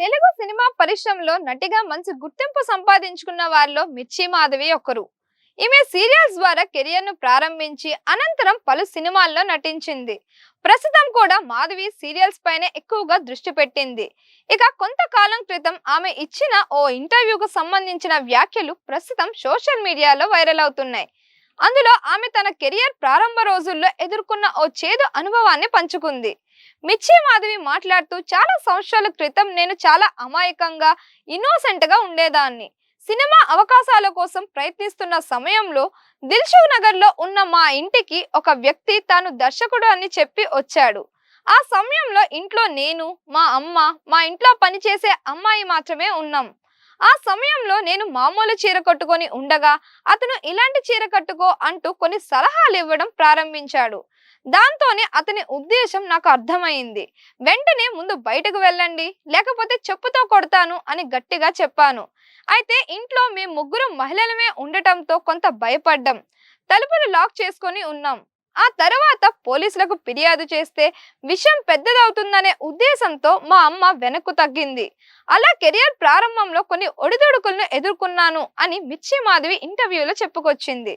Telugu cinema పరిశ్రమలో నటిగా మంచి గుర్తింపు సంపాదించుకున్న వారిలో మిర్చి మాధవి ఒకరు. ఈమె సీరియల్స్ ద్వారా కెరియర్ ను ప్రారంభించి అనంతరం పలు సినిమాల్లో నటించింది. ప్రస్తుతం కూడా మాధవి సీరియల్స్ పైనే ఎక్కువగా దృష్టి పెట్టింది. ఇక కొంతకాలం క్రితం ఆమె ఇచ్చిన ఓ ఇంటర్వ్యూకు సంబంధించిన వ్యాఖ్యలు ప్రస్తుతం సోషల్ మీడియాలో వైరల్ అవుతున్నాయి. అందులో ఆమె తన కెరియర్ ప్రారంభ రోజుల్లో ఎదుర్కొన్న ఓ చేదు అనుభవాన్ని పంచుకుంది. మిర్చి మాధవి మాట్లాడుతూ, చాలా సంవత్సరాల క్రితం నేను చాలా అమాయకంగా, ఇన్నోసెంట్ గా ఉండేదాన్ని. సినిమా అవకాశాల కోసం ప్రయత్నిస్తున్న సమయంలో దిల్సుఖ్ నగర్ లో ఉన్న మా ఇంటికి ఒక వ్యక్తి తాను దర్శకుడు అని చెప్పి వచ్చాడు. ఆ సమయంలో ఇంట్లో నేను, మా అమ్మ, మా ఇంట్లో పనిచేసే అమ్మాయి మాత్రమే ఉన్నాం. ఆ సమయంలో నేను మామూలు చీర కట్టుకొని ఉండగా అతను ఇలాంటి చీర కట్టుకో అంటూ కొన్ని సలహాలు ఇవ్వడం ప్రారంభించాడు. దాంతోనే అతని ఉద్దేశం నాకు అర్థమైంది. వెంటనే ముందు బయటకు వెళ్ళండి, లేకపోతే చెప్పుతో కొడతాను అని గట్టిగా చెప్పాను. అయితే ఇంట్లో మేము ముగ్గురు మహిళలమే ఉండటంతో కొంత భయపడ్డాం. తలుపులు లాక్ చేసుకొని ఉన్నాం. ఆ తర్వాత పోలీసులకు ఫిర్యాదు చేస్తే విషయం పెద్దదవుతుందనే ఉద్దేశంతో మా అమ్మ వెనక్కు తగ్గింది. అలా కెరియర్ ప్రారంభంలో కొన్ని ఒడిదుడుకులను ఎదుర్కొన్నాను అని మిర్చి మాధవి ఇంటర్వ్యూలో చెప్పుకొచ్చింది.